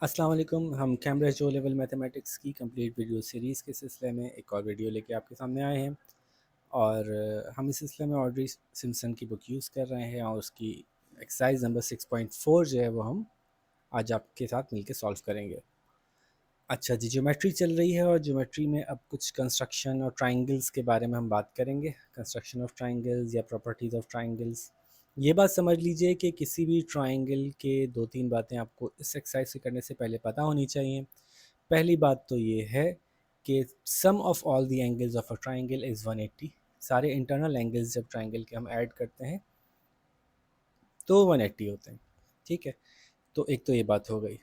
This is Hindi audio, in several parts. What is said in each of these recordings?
अस्सलाम वालेकुम। हम कैम्ब्रिज ओ लेवल मैथमेटिक्स की कंप्लीट वीडियो सीरीज़ के सिलसिले में एक और वीडियो लेके आपके सामने आए हैं और हम इस सिलसिले में ऑड्री सिम्पसन की बुक यूज़ कर रहे हैं और उसकी एक्सरसाइज नंबर 6.4 जो है वो हम आज आपके साथ मिलके सॉल्व करेंगे। अच्छा जी, ज्योमेट्री चल रही है और ज्योमेट्री में अब कुछ कंस्ट्रक्शन और ट्राइंगल्स के बारे में हम बात करेंगे। कंस्ट्रक्शन ऑफ ट्राइंगल्स या प्रॉपर्टीज़ ऑफ ट्राइंगल्स। ये बात समझ लीजिए कि किसी भी ट्राइंगल के दो तीन बातें आपको इस एक्सरसाइज से करने से पहले पता होनी चाहिए। पहली बात तो ये है कि sum of all the angles of a triangle is 180। सारे इंटरनल एंगल्स जब ट्राइंगल के हम ऐड करते हैं तो 180 होते हैं। ठीक है, तो एक तो ये बात हो गई।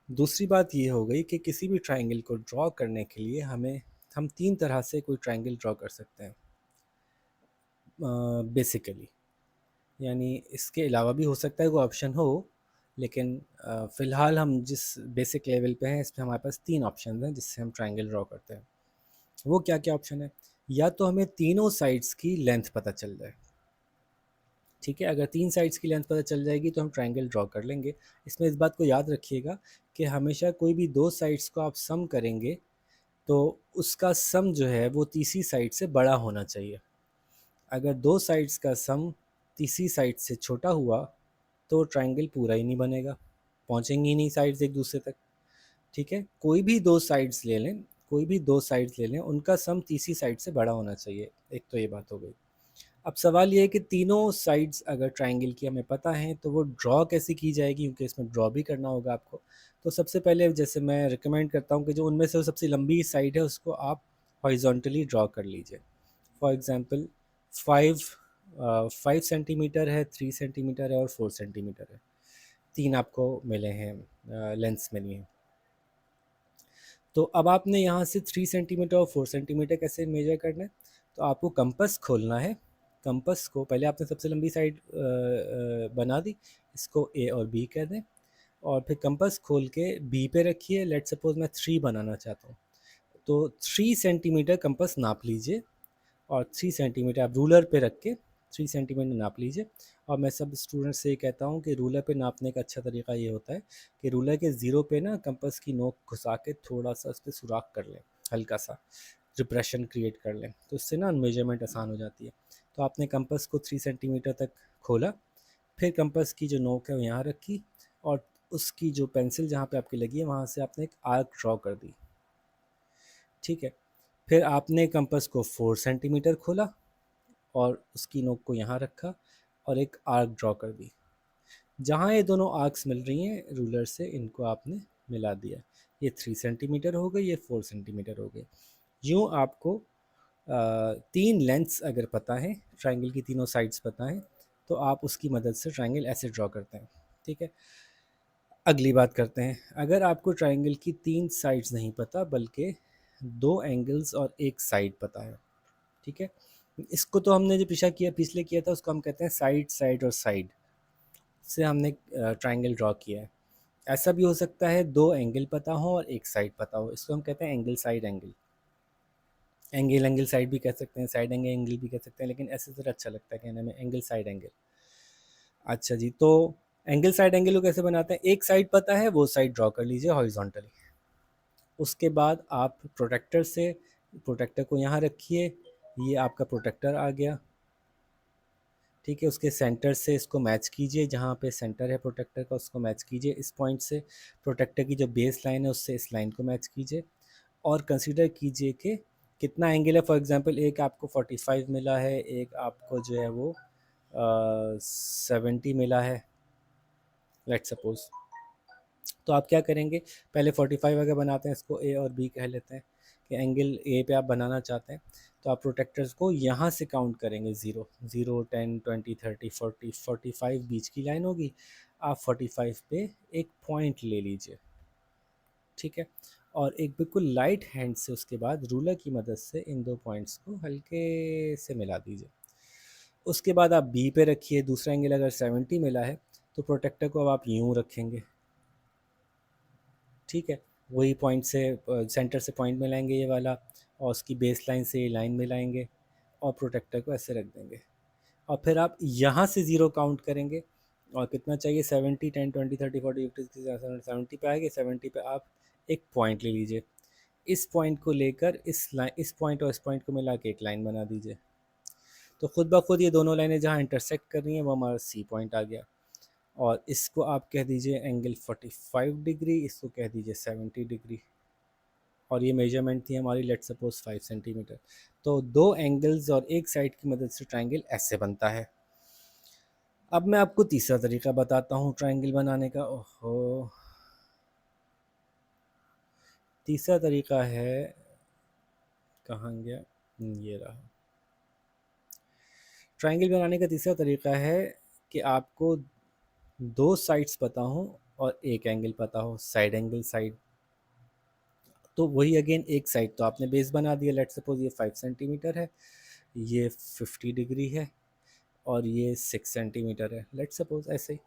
दूसरी बात ये हो गई कि किसी भी ट्राइंगल को ड्रॉ करने के लिए हम तीन तरह से कोई ट्राइंगल ड्रॉ कर सकते हैं बेसिकली। यानी इसके अलावा भी हो सकता है कोई ऑप्शन हो, लेकिन फ़िलहाल हम जिस बेसिक लेवल पे हैं इस पे हमारे पास तीन ऑप्शन हैं जिससे हम ट्राइंगल ड्रॉ करते हैं। वो क्या क्या ऑप्शन है? या तो हमें तीनों साइड्स की लेंथ पता चल जाए। ठीक है, अगर तीन साइड्स की लेंथ पता चल जाएगी तो हम ट्राइंगल ड्रॉ कर लेंगे। इसमें इस बात को याद रखिएगा कि हमेशा कोई भी दो साइड्स को आप सम करेंगे तो उसका सम जो है वो तीसरी साइड से बड़ा होना चाहिए। अगर दो साइड्स का सम तीसरी साइड से छोटा हुआ तो ट्राइंगल पूरा ही नहीं बनेगा, पहुंचेंगी ही नहीं साइड्स एक दूसरे तक। ठीक है, कोई भी दो साइड्स ले लें, कोई भी दो साइड्स ले लें, उनका सम तीसरी साइड से बड़ा होना चाहिए। एक तो ये बात हो गई। अब सवाल ये है कि तीनों साइड्स अगर ट्राइंगल की हमें पता है तो वो ड्रॉ कैसे की जाएगी, क्योंकि इसमें ड्रॉ भी करना होगा आपको। तो सबसे पहले जैसे मैं रिकमेंड करता हूँ कि जो उनमें से सबसे लंबी साइड है उसको आप हॉरिजॉन्टली ड्रॉ कर लीजिए। फॉर एग्ज़ाम्पल 5 5 सेंटीमीटर है, 3 सेंटीमीटर है और 4 सेंटीमीटर है। तीन आपको मिले हैं, लेंथ्स मिली हैं। तो अब आपने यहाँ से 3 सेंटीमीटर और 4 सेंटीमीटर कैसे मेजर करना है? तो आपको कंपास खोलना है। कंपास को पहले आपने सबसे लंबी साइड बना दी, इसको ए और बी कर दें और फिर कंपास खोल के बी पे रखिए। लेट सपोज मैं 3 बनाना चाहता हूँ, तो 3 सेंटीमीटर कंपास नाप लीजिए और 3 सेंटीमीटर आप रूलर पे रख के 3 सेंटीमीटर नाप लीजिए। और मैं सब स्टूडेंट्स से ये कहता हूँ कि रूलर पे नापने का अच्छा तरीका ये होता है कि रूलर के ज़ीरो पे ना कंपास की नोक घुसा के थोड़ा सा उस पर सुराख कर लें, हल्का सा डिप्रेशन क्रिएट कर लें, तो उससे ना मेजरमेंट आसान हो जाती है। तो आपने कंपास को 3 सेंटीमीटर तक खोला, फिर कंपास की जो नोक है वो यहाँ रखी और उसकी जो पेंसिल जहाँ पे आपकी लगी है वहाँ से आपने एक आर्क ड्रॉ कर दी। ठीक है, फिर आपने कंपास को 4 सेंटीमीटर खोला और उसकी नोक को यहाँ रखा और एक आर्क ड्रॉ कर दी। जहाँ ये दोनों आर्क्स मिल रही हैं रूलर से, इनको आपने मिला दिया। ये 3 सेंटीमीटर हो गई, ये 4 सेंटीमीटर हो गई। यूँ आपको तीन लेंथ्स अगर पता है, ट्राइंगल की तीनों साइड्स पता हैं, तो आप उसकी मदद से ट्राइंगल ऐसे ड्रॉ करते हैं। ठीक है, अगली बात करते हैं। अगर आपको ट्राइंगल की तीन साइड्स नहीं पता बल्कि दो एंगल्स और एक साइड पता है, ठीक है, इसको तो हमने जो पिछले किया था उसको हम कहते हैं साइड साइड और साइड से हमने ट्राइंगल ड्रॉ किया है। ऐसा भी हो सकता है दो एंगल पता हो और एक साइड पता हो, इसको हम कहते हैं angle side angle. Angle angle side भी कह सकते हैं, साइड एंगल एंगल भी कह सकते हैं, लेकिन ऐसे ज़रा अच्छा लगता है कहने में एंगल साइड एंगल। अच्छा जी, तो एंगल साइड एंगल को कैसे बनाते हैं? एक साइड पता है वो साइड ड्रॉ कर लीजिए हॉरिजॉन्टली। उसके बाद आप प्रोटेक्टर को यहाँ रखिए, ये आपका प्रोटेक्टर आ गया। ठीक है, उसके सेंटर से इसको मैच कीजिए, जहाँ पे सेंटर है प्रोटेक्टर का उसको मैच कीजिए इस पॉइंट से। प्रोटेक्टर की जो बेस लाइन है उससे इस लाइन को मैच कीजिए और कंसीडर कीजिए कि कितना एंगल है। फॉर एग्जांपल एक आपको 45 मिला है, एक आपको जो है वो 70 मिला है, लेट सपोज। तो आप क्या करेंगे, पहले 45 अगर बनाते हैं, इसको ए और बी कह लेते हैं कि एंगल ए पे आप बनाना चाहते हैं, तो आप प्रोटेक्टर्स को यहाँ से काउंट करेंगे। 0 0 10 20 30 40 45 बीच की लाइन होगी। आप 45 पे एक पॉइंट ले लीजिए। ठीक है, और एक बिल्कुल लाइट हैंड से उसके बाद रूलर की मदद से इन दो पॉइंट्स को हल्के से मिला दीजिए। उसके बाद आप बी पे रखिए। दूसरा एंगल अगर 70 मिला है तो प्रोटेक्टर को अब आप यूँ रखेंगे। ठीक है, वही पॉइंट से सेंटर से पॉइंट मिलाएंगे ये वाला, और उसकी बेस लाइन से ये लाइन मिलाएंगे और प्रोटेक्टर को ऐसे रख देंगे। और फिर आप यहाँ से ज़ीरो काउंट करेंगे और कितना चाहिए 70, 10, 20, 30, 40, 50, 60, 70 पे आएंगे। 70 पे आप एक पॉइंट ले लीजिए, इस पॉइंट को लेकर इस पॉइंट और इस पॉइंट को मिला के एक लाइन बना दीजिए। तो खुद ब खुद ये दोनों लाइनें जहाँ इंटरसेक्ट कर रही हैं वो हमारा सी पॉइंट आ गया। और इसको आप कह दीजिए एंगल 45 डिग्री, इसको कह दीजिए 70 डिग्री। और ये मेजरमेंट थी हमारी लेट सपोज 5 सेंटीमीटर। तो दो एंगल्स और एक साइड की मदद से ट्रायंगल ऐसे बनता है। अब मैं आपको तीसरा तरीका बताता हूँ ट्रायंगल बनाने का। ओहो, तीसरा तरीका है, कहाँ गया, ये रहा। ट्रायंगल बनाने का तीसरा तरीका है कि आपको दो साइड्स पता हो और एक एंगल पता हो, साइड एंगल साइड। तो वही अगेन, एक साइड तो आपने बेस बना दिया, लेट सपोज ये 5 सेंटीमीटर है, ये 50 डिग्री है, और ये 6 सेंटीमीटर है, लेट सपोज ऐसे ही।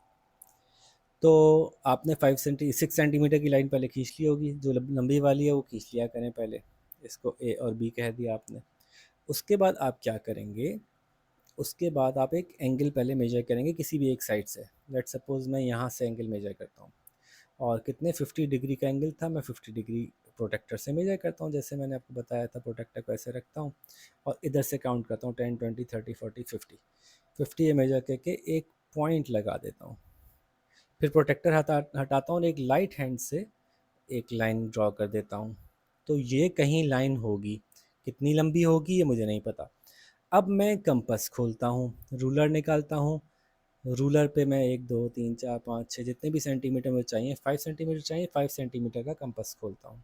तो आपने 6 सेंटीमीटर की लाइन पहले खींच ली होगी, जो लंबी वाली है वो खींच लिया करें पहले, इसको ए और बी कह दिया आपने। उसके बाद आप क्या करेंगे, उसके बाद आप एक एंगल पहले मेजर करेंगे किसी भी एक साइड से। लेट सपोज मैं यहाँ से एंगल मेजर करता हूँ, और कितने 50 डिग्री का एंगल था, मैं 50 डिग्री प्रोटेक्टर से मेजर करता हूँ, जैसे मैंने आपको बताया था प्रोटेक्टर को ऐसे रखता हूँ, और इधर से काउंट करता हूँ 10, 20, 30, 40, 50। 50 ये मेजर करके एक पॉइंट लगा देता हूँ। फिर प्रोटेक्टर हटाता हूँ और एक लाइट हैंड से एक लाइन ड्रॉ कर देता हूँ। तो ये कहीं लाइन होगी, कितनी लंबी होगी ये मुझे नहीं पता। अब मैं कंपास खोलता हूँ, रूलर निकालता हूँ, रूलर पे मैं 1, 2, 3, 4, 5, 6 जितने भी सेंटीमीटर मुझे चाहिए, 5 सेंटीमीटर चाहिए, 5 सेंटीमीटर का कंपास खोलता हूँ।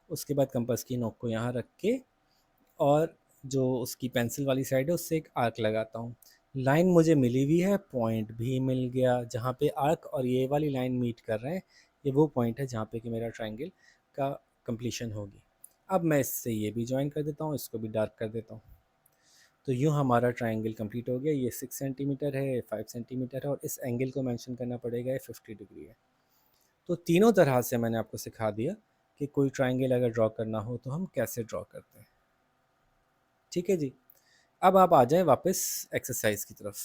उसके बाद कंपास की नोक को यहाँ रख के, और जो उसकी पेंसिल वाली साइड है उससे एक आर्क लगाता हूँ। लाइन मुझे मिली हुई है, पॉइंट भी मिल गया, जहाँ पे आर्क और ये वाली लाइन मीट कर रहे हैं, ये वो पॉइंट है जहाँ पे कि मेरा ट्रायंगल का कंप्लीशन होगी। अब मैं इससे ये भी ज्वाइन कर देता हूँ, इसको भी डार्क कर देता हूँ। तो यूँ हमारा ट्रायंगल कंप्लीट हो गया। ये 6 सेंटीमीटर है, 5 सेंटीमीटर है, और इस एंगल को मेंशन करना पड़ेगा, ये 50 डिग्री है। तो तीनों तरह से मैंने आपको सिखा दिया कि कोई ट्रायंगल अगर ड्रॉ करना हो तो हम कैसे ड्रॉ करते हैं। ठीक है जी। अब आप आ जाएं वापस एक्सरसाइज की तरफ।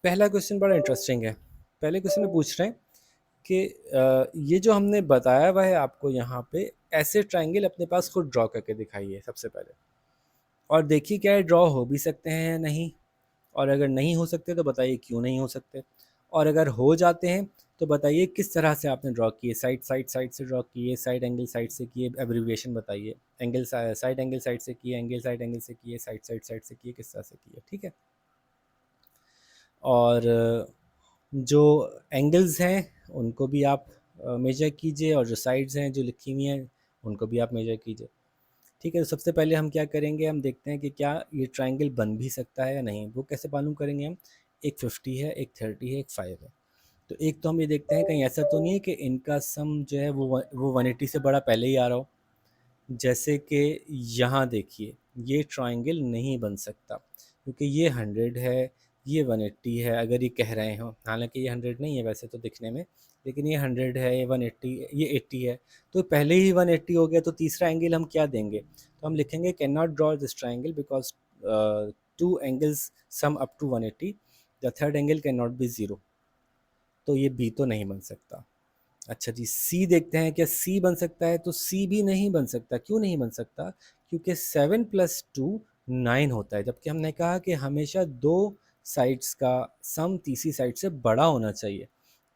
पहला क्वेश्चन बड़ा इंटरेस्टिंग है। पहले क्वेश्चन में पूछ रहे हैं कि ये जो हमने बताया हुआ है आपको यहाँ पे, ऐसे ट्रायंगल अपने पास खुद ड्रॉ करके दिखाइए सबसे पहले, और देखिए क्या है ड्रॉ हो भी सकते हैं या नहीं, और अगर नहीं हो सकते तो बताइए क्यों नहीं हो सकते, और अगर हो जाते हैं तो बताइए किस तरह से आपने ड्रॉ किए, साइड साइड साइड से ड्रॉ किए, साइड एंगल साइड से किए, एब्रीविएशन बताइए, एंगल साइड एंगल साइड से किए, एंगल साइड एंगल से किए, साइड साइड साइड से किए, किस तरह से किए। ठीक है। और जो एंगल्स हैं उनको भी आप मेजर कीजिए, और जो साइड्स हैं जो लिखी हुई हैं उनको भी आप मेजर कीजिए। ठीक है। तो सबसे पहले हम क्या करेंगे, हम देखते हैं कि क्या ये ट्रायंगल बन भी सकता है या नहीं। वो कैसे मालूम करेंगे हम, एक 50 है, एक 30 है, एक 5 है। तो एक तो हम ये देखते हैं कहीं ऐसा तो नहीं है कि इनका सम जो है वो 180 से बड़ा पहले ही आ रहा हो। जैसे कि यहाँ देखिए, ये ट्रायंगल नहीं बन सकता क्योंकि ये 100 है, ये 180 है, अगर ये कह रहे हो, हालांकि ये 100 नहीं है वैसे तो दिखने में, लेकिन ये 100 है, ये 180, ये 80 है, तो पहले ही 180 हो गया। तो तीसरा एंगल हम क्या देंगे, तो हम लिखेंगे can not draw this triangle because two angles sum up to 180, the third angle can not be zero. तो ये बी तो नहीं बन सकता। अच्छा जी, सी देखते हैं क्या सी बन सकता है, तो सी भी नहीं बन सकता। क्यों नहीं बन सकता, क्योंकि 7 + 2 9 होता है, जबकि हमने कहा कि हमेशा दो साइड्स का सम तीसरी साइड से बड़ा होना चाहिए।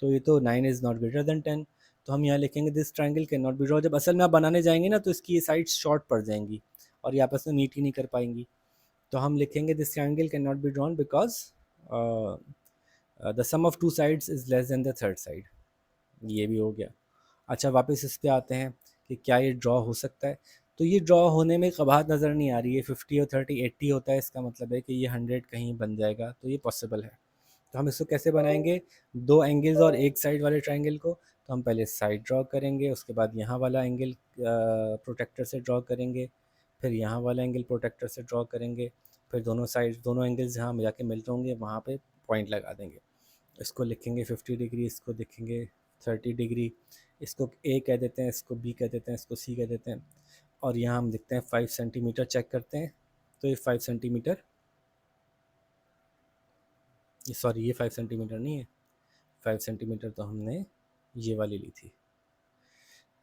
तो ये तो 9 इज़ नॉट ग्रेटर देन 10। तो हम यहाँ लिखेंगे this triangle can not B draw. जब असल में आप बनाने जाएंगे ना तो इसकी ये साइड्स शॉर्ट पड़ जाएंगी और ये आपस में मीट ही नहीं कर पाएंगी। तो हम लिखेंगे this triangle can not be drawn because the sum of two sides is less than the third side. ये भी हो गया। अच्छा, वापस इस पे आते हैं कि क्या ये ड्रॉ हो सकता है। तो ये ड्रॉ होने में कबाहत नज़र नहीं आ रही है। 50 और 30 80 होता है, इसका मतलब है कि ये 100 कहीं बन जाएगा, तो ये पॉसिबल है। तो हम इसको कैसे बनाएंगे, दो एंगल्स और एक साइड वाले ट्रायंगल को। तो हम पहले साइड ड्रॉ करेंगे, उसके बाद यहाँ वाला एंगल प्रोटेक्टर से ड्रॉ करेंगे, फिर यहाँ वाला एंगल प्रोटेक्टर से ड्रॉ करेंगे, फिर दोनों साइड दोनों एंगल्स जहाँ जाके मिलते होंगे वहाँ पे पॉइंट लगा देंगे। इसको लिखेंगे 50 डिग्री, इसको लिखेंगे 30 डिग्री, इसको ए कह देते हैं, इसको बी कह देते हैं, इसको सी कह देते हैं। और यहाँ हम लिखते हैं 5 सेंटीमीटर, चेक करते हैं। तो ये 5 सेंटीमीटर ये सॉरी, ये 5 सेंटीमीटर नहीं है, 5 सेंटीमीटर तो हमने ये वाली ली थी।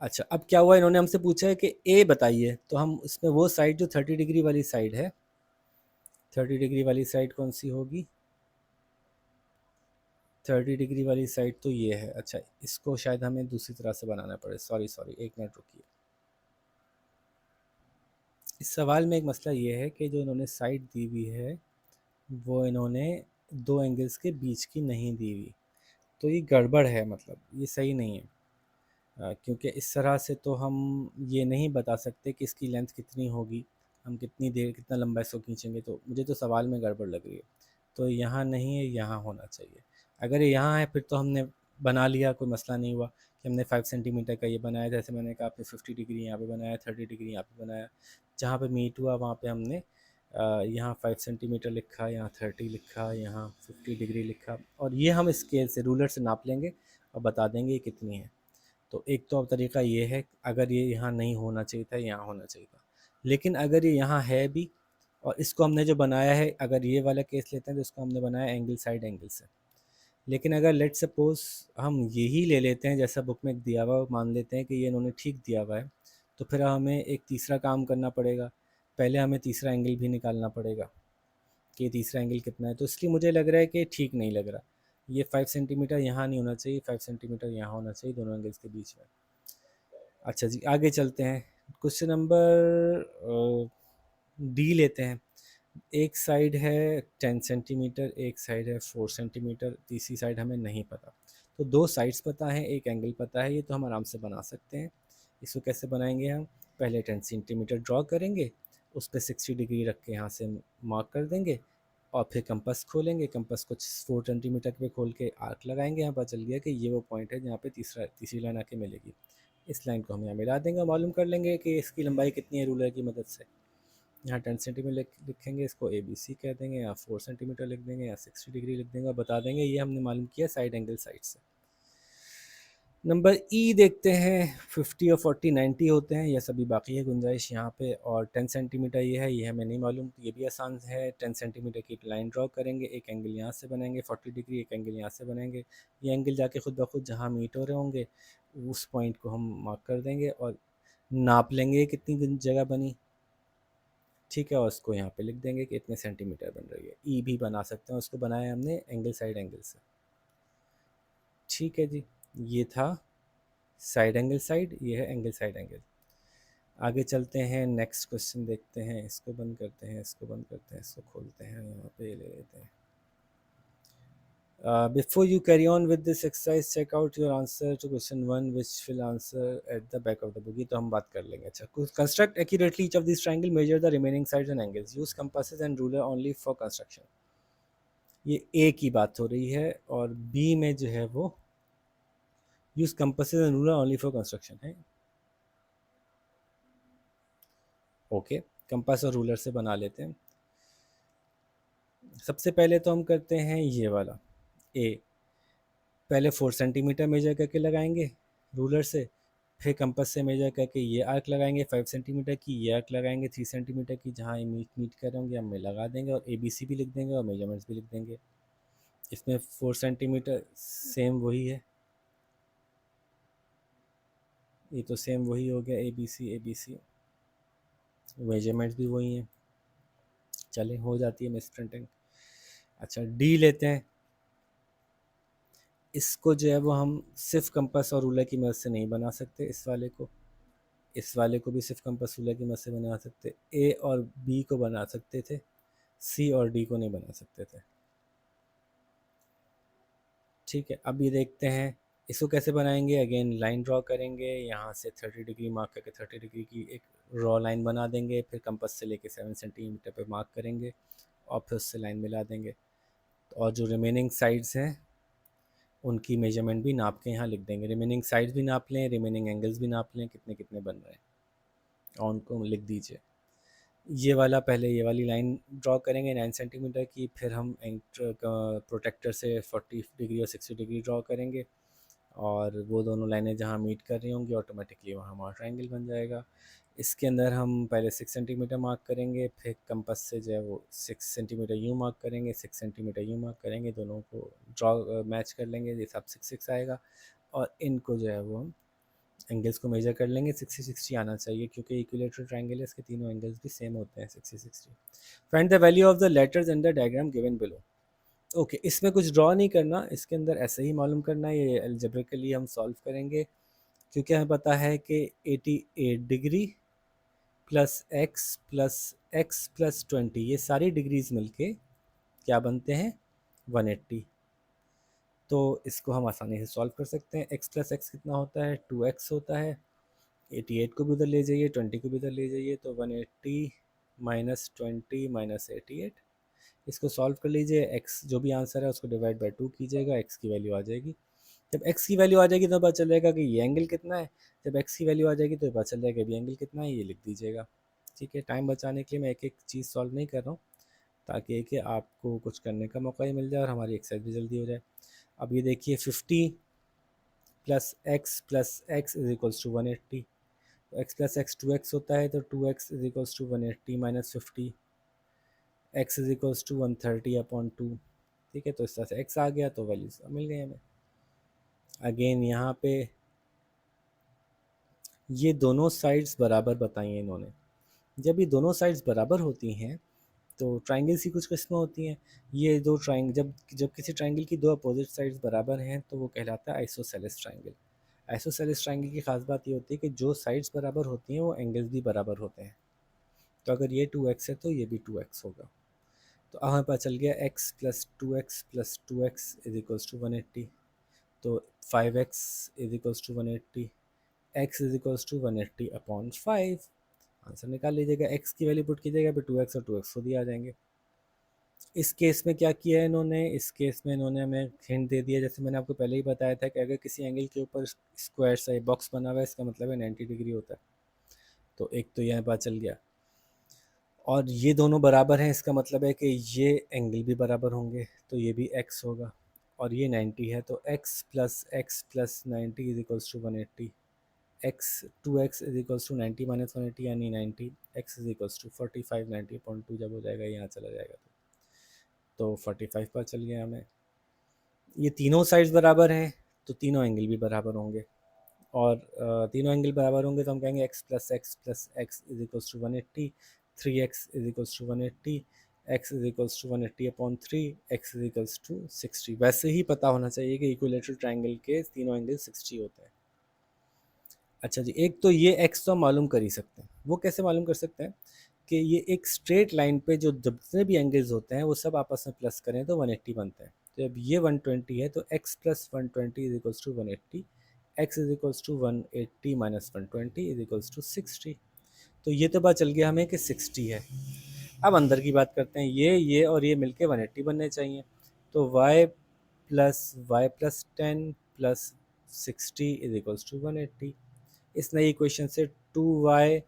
अच्छा, अब क्या हुआ, इन्होंने हमसे पूछा है कि ए बताइए, तो हम इसमें वो साइड जो 30 डिग्री वाली साइड है, 30 डिग्री वाली साइड कौन सी होगी, 30 डिग्री वाली साइड तो ये है। अच्छा, इसको शायद हमें दूसरी तरह से बनाना पड़े, सॉरी सॉरी, एक मिनट रुकिए। इस सवाल में एक मसला ये है कि जो इन्होंने साइड दी हुई है वो इन्होंने दो एंगल्स के बीच की नहीं दी हुई, तो ये गड़बड़ है, मतलब ये सही नहीं है। क्योंकि इस तरह से तो हम ये नहीं बता सकते कि इसकी लेंथ कितनी होगी, हम कितनी देर कितना लंबा इसको खींचेंगे, तो मुझे तो सवाल में गड़बड़ लग रही है। तो यहाँ नहीं है, यहाँ होना चाहिए। अगर ये यहाँ है फिर तो हमने बना लिया, कोई मसला नहीं हुआ कि हमने 5 सेंटीमीटर का ये बनाया। जैसे मैंने कहा, आपने 50 डिग्री यहाँ पे बनाया, 30 डिग्री यहाँ पे बनाया, जहाँ पे मीट हुआ वहाँ पे हमने यहाँ 5 सेंटीमीटर लिखा, यहाँ 30 लिखा, यहाँ 50 डिग्री लिखा, और ये हम स्केल से रूलर से नाप लेंगे और बता देंगे ये कितनी है। तो एक तो अब तरीका ये है, अगर ये यहाँ नहीं होना चाहिए था, यहाँ होना चाहिए था। लेकिन अगर ये यहाँ है भी, और इसको हमने जो बनाया है, अगर ये वाला केस लेते हैं तो इसको हमने बनाया एंगल साइड एंगल से। लेकिन अगर लेट सपोज हम यही ले लेते हैं जैसा बुक में दिया हुआ, मान लेते हैं कि ये इन्होंने ठीक दिया हुआ है, तो फिर हमें एक तीसरा काम करना पड़ेगा। पहले हमें तीसरा एंगल भी निकालना पड़ेगा कि तीसरा एंगल कितना है। तो इसलिए मुझे लग रहा है कि ठीक नहीं लग रहा, ये 5 सेंटीमीटर यहाँ नहीं होना चाहिए, 5 सेंटीमीटर यहाँ होना चाहिए दोनों एंगल्स के बीच में। अच्छा जी, आगे चलते हैं। क्वेश्चन नंबर डी लेते हैं। एक साइड है 10 सेंटीमीटर, एक साइड है 4 सेंटीमीटर, तीसरी साइड हमें नहीं पता। तो दो साइड्स पता है, एक एंगल पता है, ये तो हम आराम से बना सकते हैं। इसको कैसे बनाएंगे हम, पहले 10 सेंटीमीटर ड्रॉ करेंगे, उस पर 60 डिग्री रख के यहाँ से मार्क कर देंगे, और फिर कंपास खोलेंगे, कंपास को 4 सेंटीमीटर पे खोल के आर्क लगाएंगे। यहाँ पता चल गया कि ये वो पॉइंट है जहाँ पे तीसरी लाइन आके मिलेगी। इस लाइन को हम यहाँ मिला देंगे, मालूम कर लेंगे कि इसकी लंबाई कितनी है रूलर की मदद से। यहाँ 10 सेंटीमीटर लिखेंगे, इसको ए बी सी कह देंगे, यहाँ 4 सेंटीमीटर लिख देंगे, यहाँ 60 डिग्री लिख देंगे और बता देंगे ये हमने मालूम किया साइड एंगल साइड से। नंबर ई देखते हैं। 50 और 40 90 होते हैं, यह सभी बाकी है गुंजाइश यहाँ पे। और 10 सेंटीमीटर ये है, ये हमें नहीं मालूम, तो ये भी आसान है। 10 सेंटीमीटर की लाइन ड्रॉ करेंगे, एक एंगल यहाँ से बनाएंगे 40 डिग्री, एक एंगल यहाँ से बनाएंगे। ये एंगल जाके खुद ब खुद जहाँ मीट हो रहे होंगे उस पॉइंट को हम मार्क कर देंगे और नाप लेंगे कितनी जगह बनी, ठीक है, और उसको यहाँ पे लिख देंगे कि इतने सेंटीमीटर बन रही है। ई भी बना सकते हैं, उसको बनाया हमने एंगल साइड एंगल से। ठीक है जी, ये था साइड एंगल साइड, ये है एंगल साइड एंगल। आगे चलते हैं, नेक्स्ट क्वेश्चन देखते हैं। इसको बंद करते हैं, इसको बंद करते हैं, इसको खोलते हैं, यहाँ पे ले लेते हैं। Before you carry on with this exercise, check out your answer to question 1 which will answer at the back of the book। ये तो हम बात कर लेंगे। अच्छा, construct accurately each of these triangle, measure the remaining sides and angles, use compasses and ruler only for construction। ये ए की बात हो रही है, और बी में जो है वो use compasses and ruler only for construction है। ओके, कंपास और रूलर से बना लेते हैं। सबसे पहले तो हम करते हैं ये वाला ए, पहले 4 सेंटीमीटर मेजर करके लगाएंगे रूलर से, फिर कंपास से मेजर करके ये आर्क लगाएंगे 5 सेंटीमीटर की, ये आर्क लगाएंगे 3 सेंटीमीटर की, जहाँ ये मीट कर होंगे हम लगा देंगे, और ए बी सी भी लिख देंगे और मेजरमेंट्स भी लिख देंगे। इसमें 4 सेंटीमीटर सेम वही है, ये तो सेम वही हो गया, ए बी सी, मेजरमेंट्स भी वही हैं। चले, हो जाती है मिस प्रिंटिंग। अच्छा, डी लेते हैं। इसको जो है वो हम सिर्फ कंपास और रूलर की मदद से नहीं बना सकते, इस वाले को, इस वाले को भी सिर्फ कंपास रूलर की मदद से बना सकते। ए और बी को बना सकते थे, सी और डी को नहीं बना सकते थे। ठीक है, अब ये देखते हैं इसको कैसे बनाएंगे। अगेन लाइन ड्रॉ करेंगे, यहाँ से 30 डिग्री मार्क करके 30 डिग्री की एक रॉ लाइन बना देंगे, फिर कंपास से लेके 7 सेंटीमीटर पे मार्क करेंगे और फिर उससे लाइन मिला देंगे। और जो रिमेनिंग साइड्स हैं उनकी मेजरमेंट भी नाप के यहाँ लिख देंगे। रिमेनिंग साइड्स भी नाप लें, रिमेनिंग एंगल्स भी नाप लें, कितने कितने बन रहे हैं और उनको लिख दीजिए। ये वाला पहले ये वाली लाइन ड्रॉ करेंगे 9 सेंटीमीटर की, फिर हम प्रोटेक्टर से 40 डिग्री और 60 डिग्री ड्रॉ करेंगे, और वो दोनों लाइनें जहाँ मीट कर रही होंगी ऑटोमेटिकली वहाँ हमारा ट्रायंगल बन जाएगा। इसके अंदर हम पहले 6 सेंटीमीटर मार्क करेंगे, फिर कंपास से जो है वो 6 सेंटीमीटर यूँ मार्क करेंगे, 6 सेंटीमीटर यूँ मार्क करेंगे, दोनों को ड्रॉ मैच कर लेंगे, ये सब 6 आएगा। और इनको जो है वो हम एंगल्स को मेजर कर लेंगे, 60-60 आना चाहिए क्योंकि इक्विलेटरल ट्रायंगल है, इसके तीनों एंगल्स भी सेम होते हैं 60-60। Find the value of the letters in the diagram given below. Okay, इसमें कुछ ड्रॉ नहीं करना, इसके अंदर ऐसे ही मालूम करना है, ये अलजेब्रिकली हम सॉल्व करेंगे क्योंकि हमें पता है कि 88 डिग्री प्लस एक्स प्लस 20 ये सारी डिग्रीज मिलके क्या बनते हैं 180। तो इसको हम आसानी से सॉल्व कर सकते हैं। x प्लस एक्स कितना होता है 2x होता है, 88 को भी उधर ले जाइए, 20 को भी उधर ले जाइए, तो 180 माइनस 20 माइनस 88। इसको सॉल्व कर लीजिए, x जो भी आंसर है उसको डिवाइड बाय 2 कीजिएगा, x की वैल्यू आ जाएगी। जब x की वैल्यू आ जाएगी तो पता चल जाएगा कि ये एंगल कितना है, जब x की वैल्यू आ जाएगी तो पता चल जाएगा भी एंगल कितना है, ये लिख दीजिएगा। ठीक है, टाइम बचाने के लिए मैं एक एक चीज़ सॉल्व नहीं कर रहा हूँ ताकि कि आपको कुछ करने का मौका ही मिल जाए और हमारी एक्सरसाइज भी जल्दी हो जाए। अब ये देखिए 50 plus x is equals to 180, तो एक्स प्लस एक्स 2x होता है, तो 2x is equals to 180 minus 50, x is equals to 130/2। ठीक है, तो इस तरह से x आ गया तो वैल्यूज मिल गई हमें। अगेन यहाँ पे ये दोनों साइड्स बराबर बताई हैं इन्होंने। जब ये दोनों साइड्स बराबर होती हैं तो ट्राइंगल्स की कुछ किस्में होती हैं। ये दो ट्राइंगल जब जब किसी ट्राइंगल की दो अपोजिट साइड्स बराबर हैं तो वो कहलाता है आइसोसेलेस ट्राइंगल। आइसोसेलेस ट्राइंगल की खास बात ये होती है कि जो साइड्स बराबर होती हैं वो एंगल्स भी बराबर होते हैं। तो अगर ये 2x है तो ये भी 2x होगा। तो अब हमें पता चल गया x plus 2x is equals to 180, तो 5x is equals to 180, x is equals to 180/5। Answer निकाल लीजिएगा, x की वैल्यू पुट कीजिएगा, फिर 2x और 2x खुद ही आ जाएंगे। इस केस में क्या किया है इन्होंने, इस केस में इन्होंने हमें हिंट दे दिया, जैसे मैंने आपको पहले ही बताया था कि अगर किसी एंगल के ऊपर स्क्वायर सा बॉक्स बना हुआ है इसका मतलब है 90 डिग्री होता है। तो एक तो यह पता चल गया, और ये दोनों बराबर हैं इसका मतलब है कि ये एंगल भी बराबर होंगे, तो ये भी x होगा, और ये 90 है तो x plus 90 is equals to 180, x 2x is equals to 90 minus 180 यानी 90, x इज इक्वल्स टू 45 90/2 जब हो जाएगा यहाँ चला जाएगा तो 45 पर चल गया हमें। ये तीनों साइड्स बराबर हैं तो तीनों एंगल भी बराबर होंगे, और तीनों एंगल बराबर होंगे तो हम कहेंगे x plus x is equals to 180, 3x is equals to 180, x is equals to 180/3, x is equals to 60। वैसे ही पता होना चाहिए कि इक्विलेटरल ट्रायंगल के तीनों एंगल 60 होते हैं। अच्छा जी, एक तो ये x तो हम मालूम कर ही सकते हैं, वो कैसे मालूम कर सकते हैं कि ये एक स्ट्रेट लाइन पे जो जितने भी एंगल्स होते हैं वो सब आपस में प्लस करें तो 180 बनते हैं। तो जब ये 120 है तो x plus 120 is equals to 180, x is equals to 180 minus 120 is equals to 60। तो ये तो बात चल गया हमें कि 60 है। अब अंदर की बात करते हैं, ये और ये मिलके 180 बनने चाहिए, तो y plus 10 plus 60 is equals to 180। इस नई इक्वेशन से 2y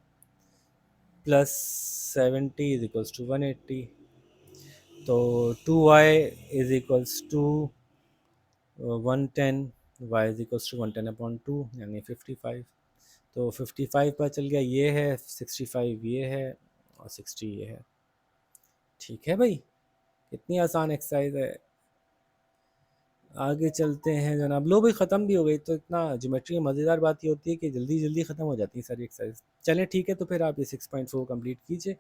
plus 70 is equals to 180, तो 2y is equals to 110, y is equals to 110/2 यानी 55। तो 55 पर चल गया, ये है 65 ये है और 60 ये है। ठीक है भाई, कितनी आसान एक्सरसाइज है। आगे चलते हैं जनाब, लो भाई ख़त्म भी हो गई, तो इतना ज्योमेट्री में मज़ेदार बात ये होती है कि जल्दी जल्दी ख़त्म हो जाती है सारी एक्सरसाइज। चलें ठीक है, तो फिर आप ये 6.4 कंप्लीट कीजिए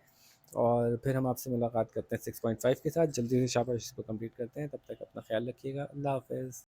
और फिर हम आपसे मुलाकात करते हैं 6.5 के साथ। जल्दी से शाबाश इसको कंप्लीट करते हैं, तब तक अपना ख्याल रखिएगा। अल्लाह हाफ़िज़।